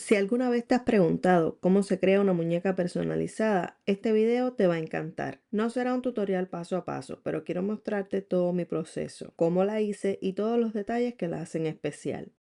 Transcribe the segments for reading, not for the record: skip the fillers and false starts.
Si alguna vez te has preguntado cómo se crea una muñeca personalizada, este video te va a encantar. No será un tutorial paso a paso, pero quiero mostrarte todo mi proceso, cómo la hice y todos los detalles que la hacen especial.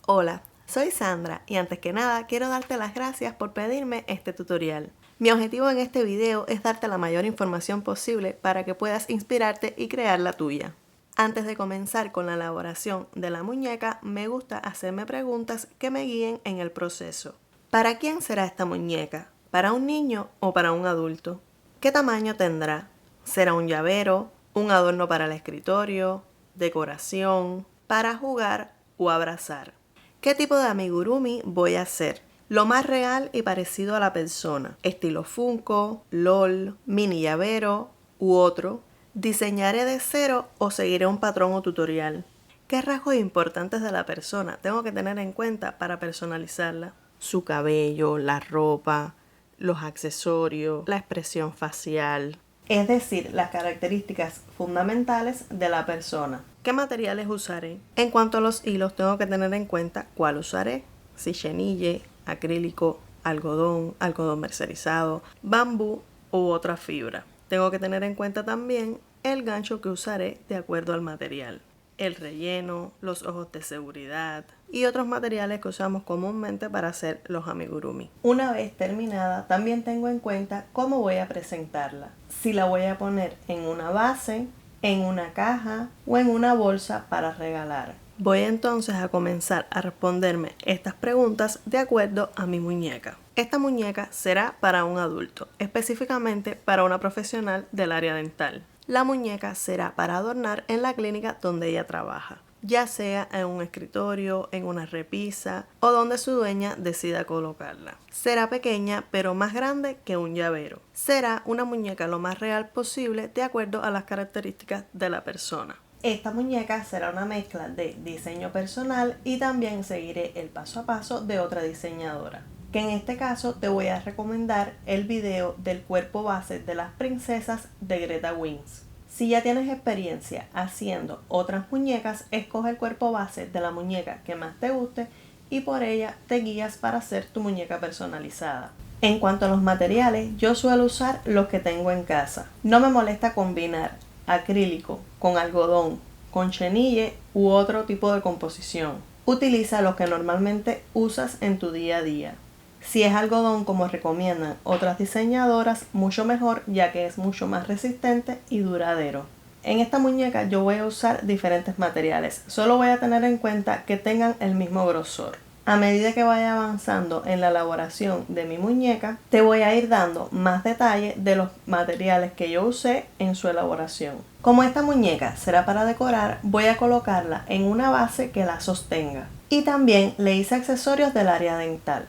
Hola, soy Sandra y antes que nada quiero darte las gracias por pedirme este tutorial. Mi objetivo en este video es darte la mayor información posible para que puedas inspirarte y crear la tuya. Antes de comenzar con la elaboración de la muñeca, me gusta hacerme preguntas que me guíen en el proceso. ¿Para quién será esta muñeca? ¿Para un niño o para un adulto? ¿Qué tamaño tendrá? ¿Será un llavero, un adorno para el escritorio, decoración, para jugar o abrazar? ¿Qué tipo de amigurumi voy a hacer? Lo más real y parecido a la persona, estilo Funko, LOL, mini llavero u otro. ¿Diseñaré de cero o seguiré un patrón o tutorial? ¿Qué rasgos importantes de la persona tengo que tener en cuenta para personalizarla? Su cabello, la ropa, los accesorios, la expresión facial. Es decir, las características fundamentales de la persona. ¿Qué materiales usaré? En cuanto a los hilos, tengo que tener en cuenta cuál usaré. Si chenille, acrílico, algodón mercerizado, bambú u otra fibra. Tengo que tener en cuenta también el gancho que usaré de acuerdo al material, el relleno, los ojos de seguridad y otros materiales que usamos comúnmente para hacer los amigurumi. Una vez terminada, también tengo en cuenta cómo voy a presentarla. Si la voy a poner en una base, en una caja o en una bolsa para regalar. Voy entonces a comenzar a responderme estas preguntas de acuerdo a mi muñeca. Esta muñeca será para un adulto, específicamente para una profesional del área dental. La muñeca será para adornar en la clínica donde ella trabaja, ya sea en un escritorio, en una repisa o donde su dueña decida colocarla. Será pequeña pero más grande que un llavero. Será una muñeca lo más real posible de acuerdo a las características de la persona. Esta muñeca será una mezcla de diseño personal y también seguiré el paso a paso de otra diseñadora, que en este caso te voy a recomendar el video del cuerpo base de las princesas de Greta Wings. Si ya tienes experiencia haciendo otras muñecas, escoge el cuerpo base de la muñeca que más te guste y por ella te guías para hacer tu muñeca personalizada. En cuanto a los materiales, yo suelo usar los que tengo en casa. No me molesta combinar acrílico con algodón, con chenille u otro tipo de composición. Utiliza lo que normalmente usas en tu día a día. Si es algodón, como recomiendan otras diseñadoras, mucho mejor, ya que es mucho más resistente y duradero. En esta muñeca yo voy a usar diferentes materiales, solo voy a tener en cuenta que tengan el mismo grosor. A medida que vaya avanzando en la elaboración de mi muñeca, te voy a ir dando más detalle de los materiales que yo usé en su elaboración. Como esta muñeca será para decorar, voy a colocarla en una base que la sostenga. Y también le hice accesorios del área dental.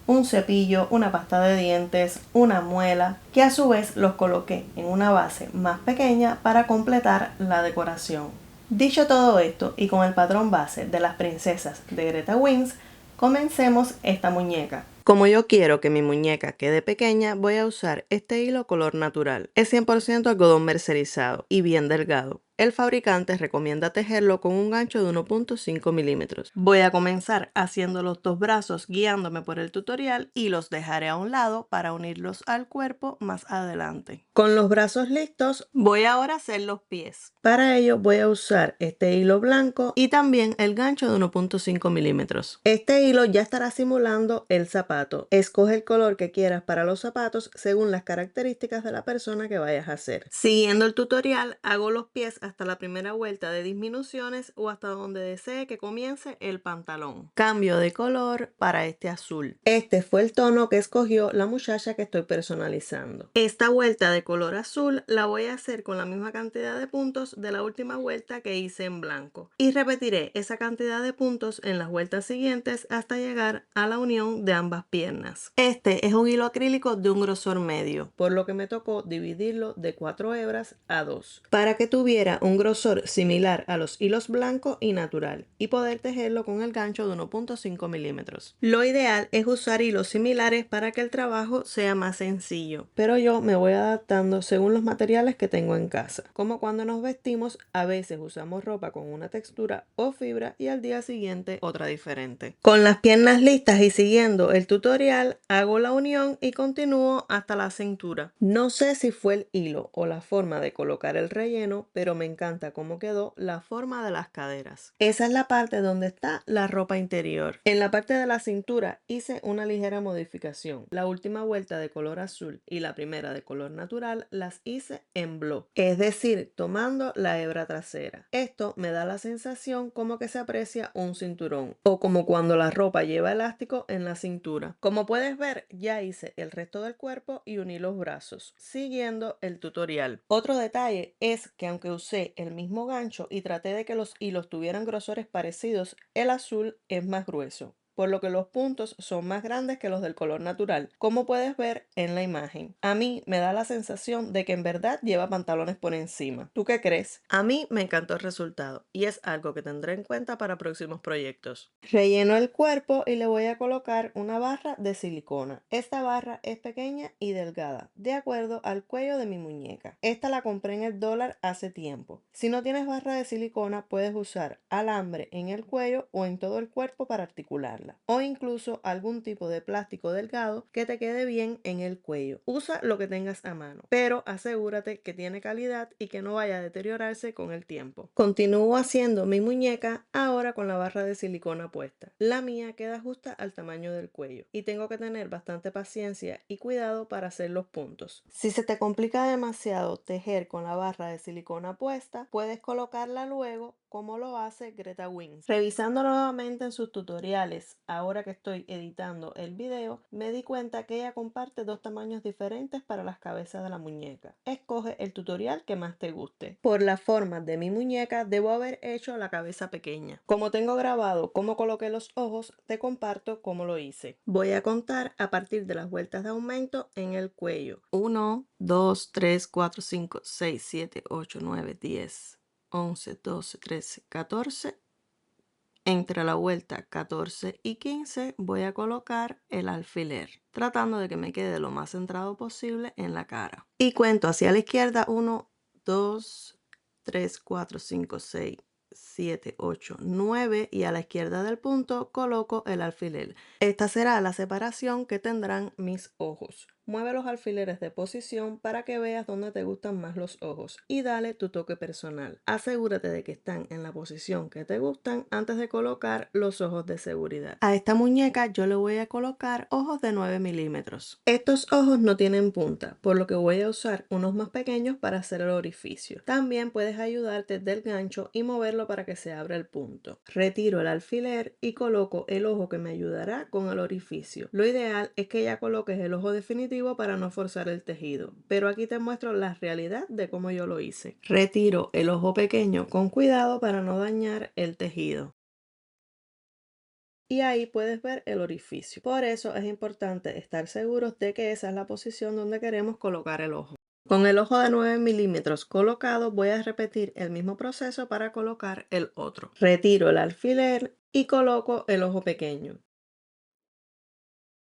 Un cepillo, una pasta de dientes, una muela, que a su vez los coloqué en una base más pequeña para completar la decoración. Dicho todo esto y con el patrón base de las princesas de Greta Wings, comencemos esta muñeca. Como yo quiero que mi muñeca quede pequeña, voy a usar este hilo color natural. Es 100% algodón mercerizado y bien delgado. El fabricante recomienda tejerlo con un gancho de 1.5 milímetros. Voy a comenzar haciendo los dos brazos guiándome por el tutorial y los dejaré a un lado para unirlos al cuerpo más adelante. Con los brazos listos, voy ahora a hacer los pies. Para ello voy a usar este hilo blanco y también el gancho de 1.5 milímetros. Este hilo ya estará simulando el zapato. Escoge el color que quieras para los zapatos según las características de la persona que vayas a hacer. Siguiendo el tutorial, hago los pies hasta la primera vuelta de disminuciones o hasta donde desee que comience el pantalón. Cambio de color para este azul. Este fue el tono que escogió la muchacha que estoy personalizando. Esta vuelta de color azul la voy a hacer con la misma cantidad de puntos de la última vuelta que hice en blanco. Y repetiré esa cantidad de puntos en las vueltas siguientes hasta llegar a la unión de ambas piernas. Este es un hilo acrílico de un grosor medio, por lo que me tocó dividirlo de 4 hebras a 2. Para que tuviera tenga un grosor similar a los hilos blanco y natural y poder tejerlo con el gancho de 1.5 milímetros. Lo ideal es usar hilos similares para que el trabajo sea más sencillo, pero yo me voy adaptando según los materiales que tengo en casa. Como cuando nos vestimos, a veces usamos ropa con una textura o fibra y al día siguiente otra diferente. Con las piernas listas y siguiendo el tutorial, hago la unión y continúo hasta la cintura. No sé si fue el hilo o la forma de colocar el relleno, pero me encanta cómo quedó la forma de las caderas. Esa es la parte donde está la ropa interior. En la parte de la cintura hice una ligera modificación. La última vuelta de color azul y la primera de color natural las hice en block, es decir, tomando la hebra trasera. Esto me da la sensación como que se aprecia un cinturón o como cuando la ropa lleva elástico en la cintura. Como puedes ver, ya hice el resto del cuerpo y uní los brazos, siguiendo el tutorial. Otro detalle es que aunque usé el mismo gancho y traté de que los hilos tuvieran grosores parecidos, el azul es más grueso, por lo que los puntos son más grandes que los del color natural, como puedes ver en la imagen. A mí me da la sensación de que en verdad lleva pantalones por encima. ¿Tú qué crees? A mí me encantó el resultado y es algo que tendré en cuenta para próximos proyectos. Relleno el cuerpo y le voy a colocar una barra de silicona. Esta barra es pequeña y delgada, de acuerdo al cuello de mi muñeca. Esta la compré en el dólar hace tiempo. Si no tienes barra de silicona, puedes usar alambre en el cuello o en todo el cuerpo para articular o incluso algún tipo de plástico delgado que te quede bien en el cuello. Usa lo que tengas a mano, pero asegúrate que tiene calidad y que no vaya a deteriorarse con el tiempo. Continúo haciendo mi muñeca ahora con la barra de silicona puesta. La mía queda justa al tamaño del cuello y tengo que tener bastante paciencia y cuidado para hacer los puntos. Si se te complica demasiado tejer con la barra de silicona puesta, puedes colocarla luego como lo hace Greta Wings. Revisando nuevamente en sus tutoriales, ahora que estoy editando el video, me di cuenta que ella comparte dos tamaños diferentes para las cabezas de la muñeca. Escoge el tutorial que más te guste. Por la forma de mi muñeca, debo haber hecho la cabeza pequeña. Como tengo grabado cómo coloqué los ojos, te comparto cómo lo hice. Voy a contar a partir de las vueltas de aumento en el cuello. 1, 2, 3, 4, 5, 6, 7, 8, 9, 10. 11, 12, 13, 14. Entre la vuelta 14 y 15 voy a colocar el alfiler, tratando de que me quede lo más centrado posible en la cara. Y cuento hacia la izquierda 1, 2, 3, 4, 5, 6, 7, 8, 9 y a la izquierda del punto coloco el alfiler. Esta será la separación que tendrán mis ojos. Mueve los alfileres de posición para que veas dónde te gustan más los ojos y dale tu toque personal. Asegúrate de que están en la posición que te gustan antes de colocar los ojos de seguridad. A esta muñeca yo le voy a colocar ojos de 9 milímetros. Estos ojos no tienen punta, por lo que voy a usar unos más pequeños para hacer el orificio. También puedes ayudarte del gancho y moverlo para que se abra el punto. Retiro el alfiler y coloco el ojo que me ayudará con el orificio. Lo ideal es que ya coloques el ojo definitivo para no forzar el tejido, pero aquí te muestro la realidad de cómo yo lo hice. Retiro el ojo pequeño con cuidado para no dañar el tejido. Y ahí puedes ver el orificio. Por eso es importante estar seguros de que esa es la posición donde queremos colocar el ojo. Con el ojo de 9 milímetros colocado voy a repetir el mismo proceso para colocar el otro. Retiro el alfiler y coloco el ojo pequeño.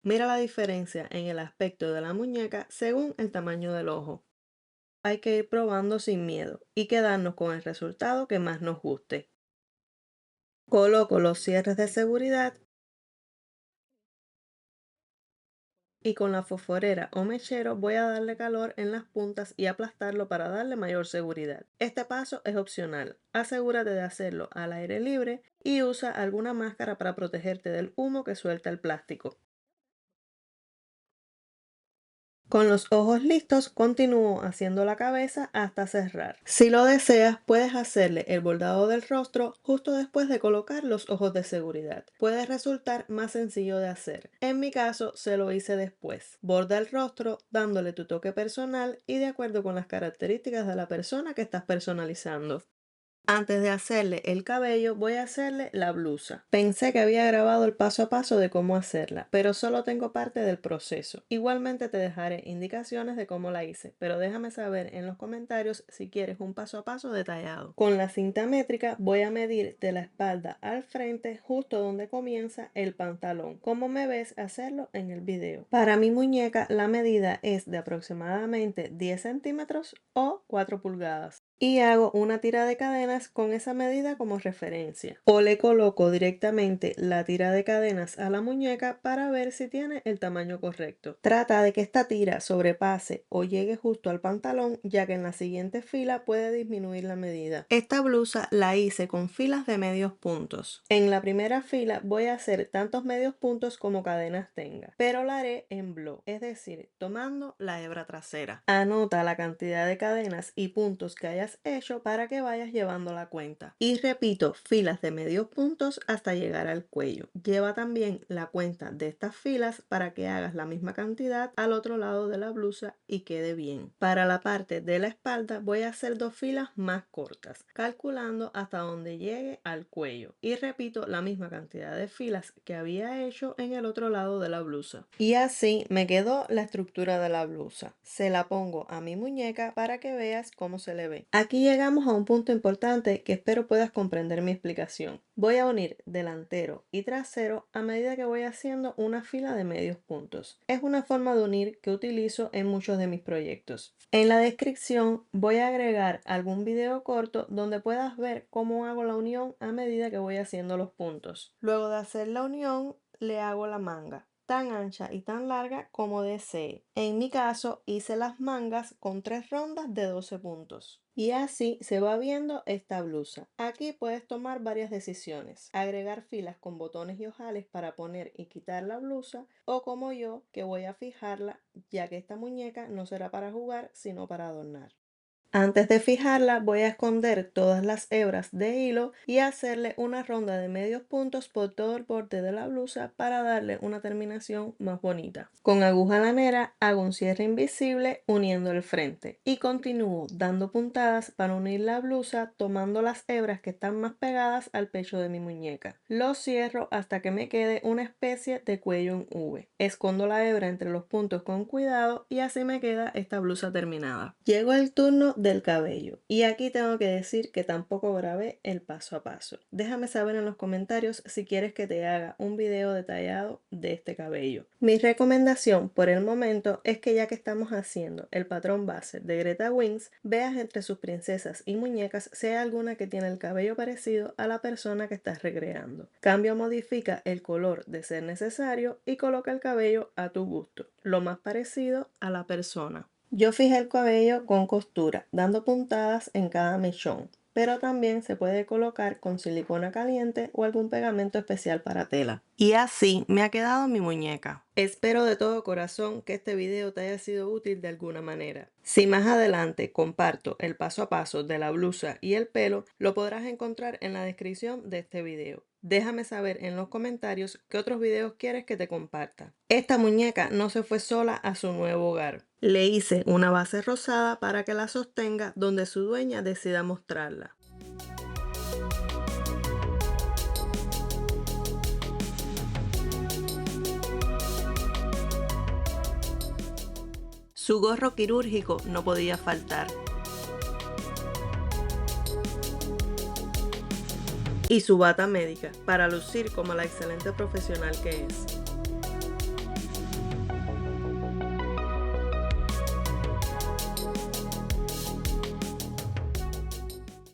Mira la diferencia en el aspecto de la muñeca según el tamaño del ojo. Hay que ir probando sin miedo y quedarnos con el resultado que más nos guste. Coloco los cierres de seguridad y con la fosforera o mechero voy a darle calor en las puntas y aplastarlo para darle mayor seguridad. Este paso es opcional. Asegúrate de hacerlo al aire libre y usa alguna máscara para protegerte del humo que suelta el plástico. Con los ojos listos, continúo haciendo la cabeza hasta cerrar. Si lo deseas, puedes hacerle el bordado del rostro justo después de colocar los ojos de seguridad. Puede resultar más sencillo de hacer. En mi caso, se lo hice después. Borda el rostro dándole tu toque personal y de acuerdo con las características de la persona que estás personalizando. Antes de hacerle el cabello, voy a hacerle la blusa. Pensé que había grabado el paso a paso de cómo hacerla, pero solo tengo parte del proceso. Igualmente te dejaré indicaciones de cómo la hice, pero déjame saber en los comentarios si quieres un paso a paso detallado. Con la cinta métrica voy a medir de la espalda al frente justo donde comienza el pantalón, como me ves hacerlo en el video. Para mi muñeca la medida es de aproximadamente 10 centímetros o 4 pulgadas. Y hago una tira de cadenas con esa medida como referencia. O le coloco directamente la tira de cadenas a la muñeca para ver si tiene el tamaño correcto. Trata de que esta tira sobrepase o llegue justo al pantalón, ya que en la siguiente fila puede disminuir la medida. Esta blusa la hice con filas de medios puntos. En la primera fila voy a hacer tantos medios puntos como cadenas tenga, pero la haré en bloc, es decir, tomando la hebra trasera. Anota la cantidad de cadenas y puntos que hayas hecho para que vayas llevando la cuenta. Y repito filas de medios puntos hasta llegar al cuello. Lleva también la cuenta de estas filas para que hagas la misma cantidad al otro lado de la blusa y quede bien. Para la parte de la espalda voy a hacer 2 filas más cortas, calculando hasta donde llegue al cuello. Y repito la misma cantidad de filas que había hecho en el otro lado de la blusa. Y así me quedó la estructura de la blusa. Se la pongo a mi muñeca para que veas cómo se le ve. Aquí llegamos a un punto importante que espero puedas comprender mi explicación. Voy a unir delantero y trasero a medida que voy haciendo una fila de medios puntos. Es una forma de unir que utilizo en muchos de mis proyectos. En la descripción voy a agregar algún video corto donde puedas ver cómo hago la unión a medida que voy haciendo los puntos. Luego de hacer la unión, le hago la manga tan ancha y tan larga como desee. En mi caso hice las mangas con 3 rondas de 12 puntos. Y así se va viendo esta blusa. Aquí puedes tomar varias decisiones. Agregar filas con botones y ojales para poner y quitar la blusa, o como yo, que voy a fijarla, ya que esta muñeca no será para jugar sino para adornar. Antes de fijarla voy a esconder todas las hebras de hilo y hacerle una ronda de medios puntos por todo el borde de la blusa para darle una terminación más bonita. Con aguja lanera hago un cierre invisible uniendo el frente y continúo dando puntadas para unir la blusa tomando las hebras que están más pegadas al pecho de mi muñeca. Lo cierro hasta que me quede una especie de cuello en V. Escondo la hebra entre los puntos con cuidado y así me queda esta blusa terminada. Llegó el turno del cabello y aquí tengo que decir que tampoco grabé el paso a paso. Déjame saber en los comentarios si quieres que te haga un video detallado de este cabello. Mi recomendación por el momento es que ya que estamos haciendo el patrón base de Greta Wings, veas entre sus princesas y muñecas si hay alguna que tiene el cabello parecido a la persona que estás recreando. Cambia o modifica el color de ser necesario y coloca el cabello a tu gusto, lo más parecido a la persona. Yo fijé el cabello con costura, dando puntadas en cada mechón, pero también se puede colocar con silicona caliente o algún pegamento especial para tela. Y así me ha quedado mi muñeca. Espero de todo corazón que este video te haya sido útil de alguna manera. Si más adelante comparto el paso a paso de la blusa y el pelo, lo podrás encontrar en la descripción de este video. Déjame saber en los comentarios qué otros videos quieres que te comparta. Esta muñeca no se fue sola a su nuevo hogar. Le hice una base rosada para que la sostenga donde su dueña decida mostrarla. Su gorro quirúrgico no podía faltar. Y su bata médica, para lucir como la excelente profesional que es.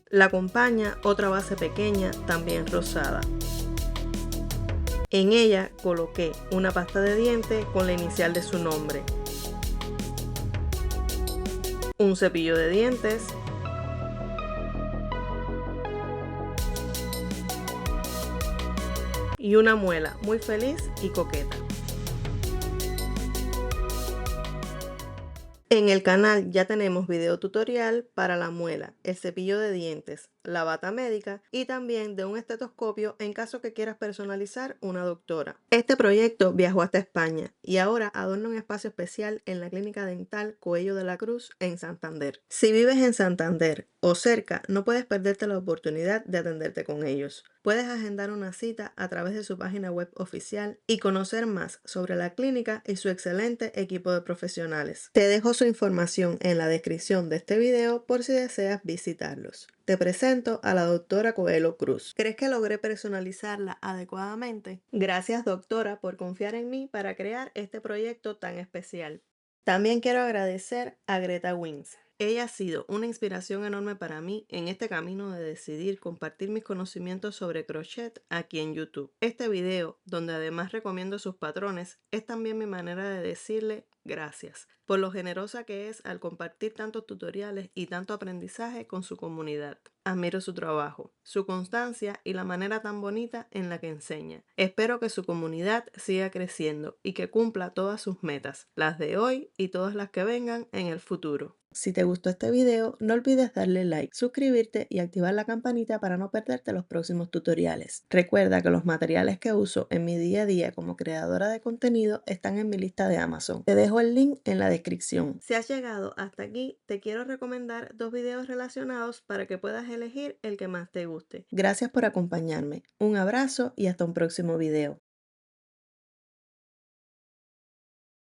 La acompaña otra base pequeña, también rosada. En ella coloqué una pasta de dientes con la inicial de su nombre, un cepillo de dientes, y una muela muy feliz y coqueta. En el canal ya tenemos video tutorial para la muela, el cepillo de dientes, la bata médica y también de un estetoscopio en caso que quieras personalizar una doctora. Este proyecto viajó hasta España y ahora adorna un espacio especial en la Clínica Dental Coello de la Cruz en Santander. Si vives en Santander o cerca, no puedes perderte la oportunidad de atenderte con ellos. Puedes agendar una cita a través de su página web oficial y conocer más sobre la clínica y su excelente equipo de profesionales. Te dejo su información en la descripción de este video por si deseas visitarlos. Te presento a la doctora Coelho Cruz. ¿Crees que logré personalizarla adecuadamente? Gracias, doctora, por confiar en mí para crear este proyecto tan especial. También quiero agradecer a Greta Wings. Ella ha sido una inspiración enorme para mí en este camino de decidir compartir mis conocimientos sobre crochet aquí en YouTube. Este video, donde además recomiendo sus patrones, es también mi manera de decirle gracias por lo generosa que es al compartir tantos tutoriales y tanto aprendizaje con su comunidad. Admiro su trabajo, su constancia y la manera tan bonita en la que enseña. Espero que su comunidad siga creciendo y que cumpla todas sus metas, las de hoy y todas las que vengan en el futuro. Si te gustó este video, no olvides darle like, suscribirte y activar la campanita para no perderte los próximos tutoriales. Recuerda que los materiales que uso en mi día a día como creadora de contenido están en mi lista de Amazon. Te dejo el link en la descripción. Si has llegado hasta aquí, te quiero recomendar dos videos relacionados para que puedas elegir el que más te guste. Gracias por acompañarme. Un abrazo y hasta un próximo video.